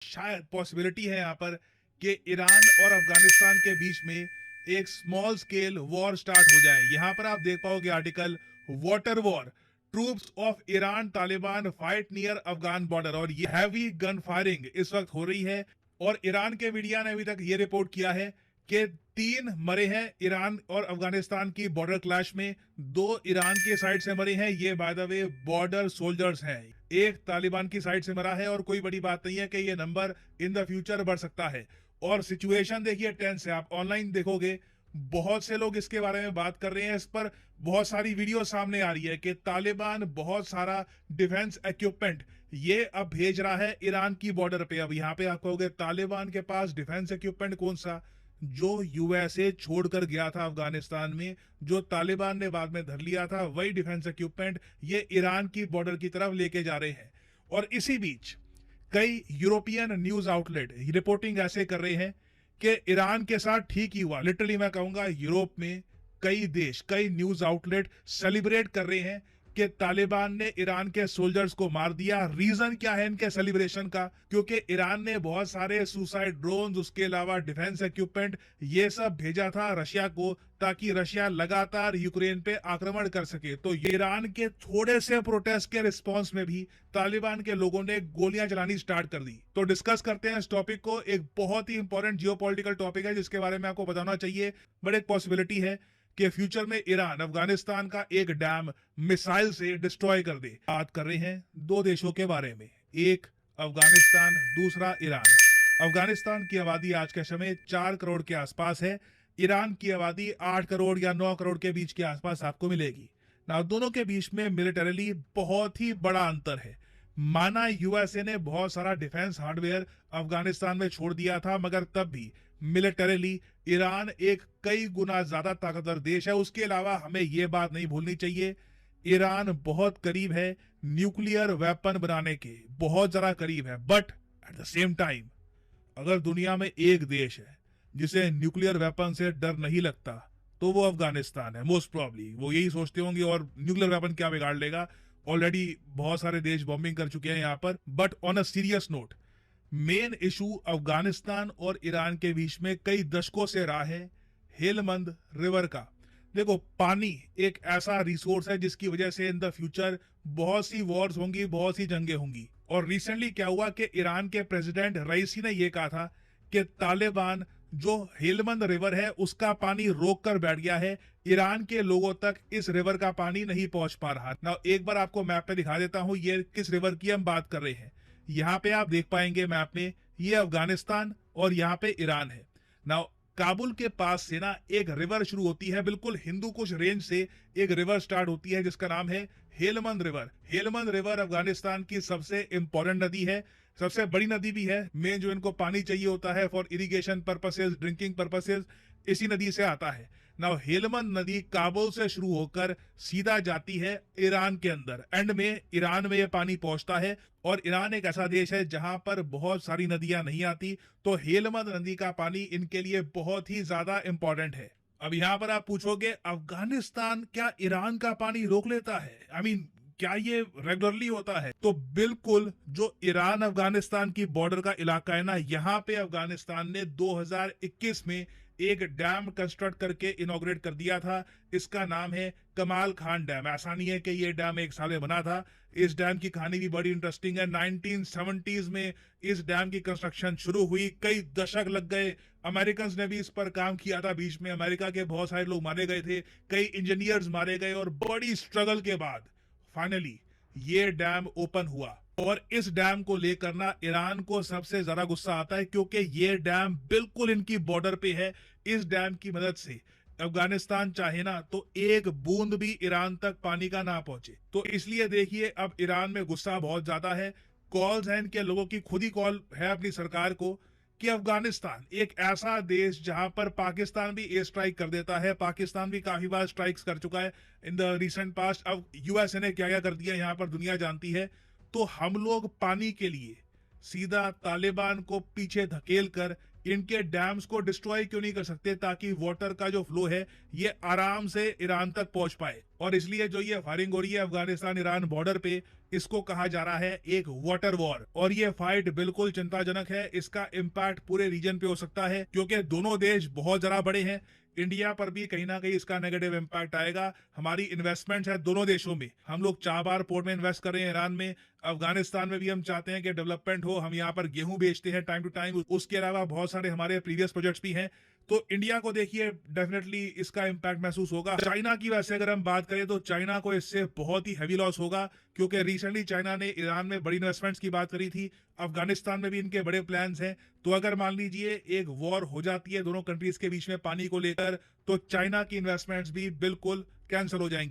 शायद पॉसिबिलिटी है यहाँ पर कि ईरान और अफगानिस्तान के बीच में एक स्मॉल स्केल वॉर स्टार्ट हो जाए। यहाँ पर आप देख पाओगे article, water war, troops of Iran Taliban fight near Afghan border. और ये हैवी गन फायरिंग इस वक्त हो रही है। और ईरान के मीडिया ने अभी तक ये रिपोर्ट किया है कि 3 मरे हैं ईरान और अफगानिस्तान की बॉर्डर क्लैश में। 2 ईरान की साइड से मरे हैं, ये by the way border soldiers हैं। एक तालिबान की साइड से मरा है और कोई बड़ी बात नहीं है कि ये नंबर इन द फ्यूचर बढ़ सकता है। और सिचुएशन देखिए टेंस है, आप ऑनलाइन देखोगे बहुत से लोग इसके बारे में बात कर रहे हैं। इस पर बहुत सारी वीडियो सामने आ रही है कि तालिबान बहुत सारा डिफेंस इक्विपमेंट ये अब भेज रहा है ईरान की बॉर्डर पे। अब यहाँ पे आप कहोगे तालिबान के पास डिफेंस इक्विपमेंट कौन सा? जो यूएसए छोड़कर गया था अफगानिस्तान में, जो तालिबान ने बाद में धर लिया था, वही डिफेंस इक्विपमेंट ये ईरान की बॉर्डर की तरफ लेके जा रहे हैं। और इसी बीच कई यूरोपियन न्यूज आउटलेट रिपोर्टिंग ऐसे कर रहे हैं कि ईरान के साथ ठीक ही हुआ। लिटरली मैं कहूंगा यूरोप में कई देश, कई न्यूज आउटलेट सेलिब्रेट कर रहे हैं कि तालिबान ने ईरान के सोल्जर्स को मार दिया। रीजन क्या है इनके सेलिब्रेशन का? क्योंकि ईरान ने बहुत सारे सुसाइड ड्रोन, उसके अलावा डिफेंस इक्विपमेंट ये सब भेजा था रशिया को, ताकि रशिया लगातार यूक्रेन पे आक्रमण कर सके। तो ईरान के थोड़े से प्रोटेस्ट के रिस्पॉन्स में भी तालिबान के लोगों ने गोलियां चलानी स्टार्ट कर दी। तो डिस्कस करते हैं इस टॉपिक को। एक बहुत ही इंपॉर्टेंट जियोपॉलिटिकल टॉपिक है जिसके बारे में आपको बताना चाहिए। बट एक पॉसिबिलिटी है कि फ्यूचर में ईरान अफगानिस्तान का एक डैम मिसाइल से डिस्ट्रॉय कर दे। बात कर रहे हैं 2 देशों के बारे में, एक अफगानिस्तान, दूसरा ईरान। अफगानिस्तान की आबादी आज के समय 4 करोड़ के आसपास है। ईरान की आबादी 8 करोड़ या 9 करोड़ के बीच के आसपास आपको मिलेगी ना। दोनों के बीच में मिलिटरली बहुत ही बड़ा अंतर है। माना यूएसए ने बहुत सारा डिफेंस हार्डवेयर अफगानिस्तान में छोड़ दिया था, मगर तब भी मिलिटरली ईरान एक कई गुना ज्यादा ताकतवर देश है। उसके अलावा हमें यह बात नहीं भूलनी चाहिए, ईरान बहुत करीब है न्यूक्लियर वेपन बनाने के, बहुत ज्यादा करीब है। But at the same time अगर दुनिया में एक देश है जिसे न्यूक्लियर वेपन से डर नहीं लगता तो वो अफगानिस्तान है। मोस्ट प्रॉब्ली वो यही सोचते होंगे और न्यूक्लियर वेपन क्या बिगाड़ लेगा, ऑलरेडी बहुत सारे देश बॉम्बिंग कर चुके हैं यहाँ पर। But on a serious note, main issue Afghanistan और ईरान के बीच में कई दशकों से रहा है हेलमंद रिवर का। देखो, पानी एक ऐसा रिसोर्स है जिसकी वजह से इन द फ्यूचर बहुत सी वॉर्स होंगी, बहुत सी जंगें होंगी। और रिसेंटली क्या हुआ कि ईरान के प्रेसिडेंट रईसी ने यह कहा था कि तालिबान जो हेलमंद रिवर है उसका पानी रोक कर बैठ गया है, ईरान के लोगों तक इस रिवर का पानी नहीं पहुंच पा रहा। ना एक बार आपको मैप पे दिखा देता हूं ये किस रिवर की हम बात कर रहे हैं। यहाँ पे आप देख पाएंगे मैप में, ये अफगानिस्तान और यहाँ पे ईरान है ना। काबुल के पास से ना एक रिवर शुरू होती है, बिल्कुल हिंदू कुश रेंज से एक रिवर स्टार्ट होती है जिसका नाम है हेलमंद रिवर। हेलमंद रिवर अफगानिस्तान की सबसे इंपॉर्टेंट नदी है, सबसे बड़ी नदी भी है। मेन जो इनको पानी चाहिए होता है for irrigation purposes, drinking purposes, इसी नदी से आता है ना। हेलमंद नदी काबुल से शुरू होकर सीधा जाती है ईरान के अंदर, एंड में ईरान में ये पानी पहुंचता है। और ईरान एक ऐसा देश है जहां पर बहुत सारी नदियां नहीं आती, तो हेलमंद नदी का पानी इनके लिए बहुत ही ज्यादा इंपॉर्टेंट है। अब यहां पर आप पूछोगे अफगानिस्तान क्या ईरान का पानी रोक लेता है? आई मीन क्या ये रेगुलरली होता है? तो बिल्कुल, जो ईरान अफगानिस्तान की बॉर्डर का इलाका है ना, यहाँ पे अफगानिस्तान ने 2021 में एक डैम कंस्ट्रक्ट करके इनॉग्रेट कर दिया था। इसका नाम है कमाल खान डैम। ऐसा नहीं है कि ये डैम एक साल में बना था। इस डैम की कहानी भी बड़ी इंटरेस्टिंग है। 1970s में इस डैम की कंस्ट्रक्शन शुरू हुई, कई दशक लग गए। अमेरिकन ने भी इस पर काम किया था, बीच में अमेरिका के बहुत सारे लोग मारे गए थे, कई इंजीनियर्स मारे गए, और बड़ी स्ट्रगल के बाद फाइनली ये डैम ओपन हुआ। और इस डैम को लेकर ना ईरान को सबसे ज्यादा गुस्सा आता है, क्योंकि ये डैम बिल्कुल इनकी बॉर्डर पे है। इस डैम की मदद से अफगानिस्तान चाहे ना तो एक बूंद भी ईरान तक पानी का ना पहुंचे। तो इसलिए देखिए अब ईरान में गुस्सा बहुत ज्यादा है। कॉल्स हैं इनके लोगों की, खुद ही कॉल है अपनी सरकार को कि अफगानिस्तान एक ऐसा देश जहां पर पाकिस्तान भी एयर स्ट्राइक कर देता है। पाकिस्तान भी काफी बार स्ट्राइक्स कर चुका है इन द रिसेंट पास्ट। अब यूएसए ने क्या क्या कर दिया यहाँ पर दुनिया जानती है। तो हम लोग पानी के लिए सीधा तालिबान को पीछे धकेल कर इनके डैम्स को डिस्ट्रॉय क्यों नहीं कर सकते, ताकि वाटर का जो फ्लो है ये आराम से ईरान तक पहुंच पाए। और इसलिए जो ये फायरिंग हो रही है अफगानिस्तान ईरान बॉर्डर पे, इसको कहा जा रहा है एक वाटर वॉर। और ये फाइट बिल्कुल चिंताजनक है, इसका इम्पैक्ट पूरे रीजन पे हो सकता है क्योंकि दोनों देश बहुत ज्यादा बड़े हैं। इंडिया पर भी कहीं ना कहीं इसका नेगेटिव इम्पैक्ट आएगा। हमारी इन्वेस्टमेंट है दोनों देशों में, हम लोग चाबार पोर्ट में इन्वेस्ट कर रहे हैं ईरान में, अफगानिस्तान में भी हम चाहते हैं कि डेवलपमेंट हो, हम यहाँ पर गेहूं बेचते हैं टाइम टू टाइम, उसके अलावा बहुत सारे हमारे प्रीवियस प्रोजेक्ट्स भी हैं। तो इंडिया को देखिए डेफिनेटली इसका इम्पैक्ट महसूस होगा। चाइना की वैसे अगर हम बात करें तो चाइना को इससे बहुत ही हैवी लॉस होगा क्योंकि रिसेंटली चाइना ने ईरान में बड़ी इन्वेस्टमेंट्स की बात करी थी, अफगानिस्तान में भी इनके बड़े प्लान्स हैं। तो अगर मान लीजिए एक वॉर हो जाती है दोनों कंट्रीज के बीच में पानी को लेकर, तो चाइना की इन्वेस्टमेंट्स भी बिल्कुल कैंसिल हो जाएंगी।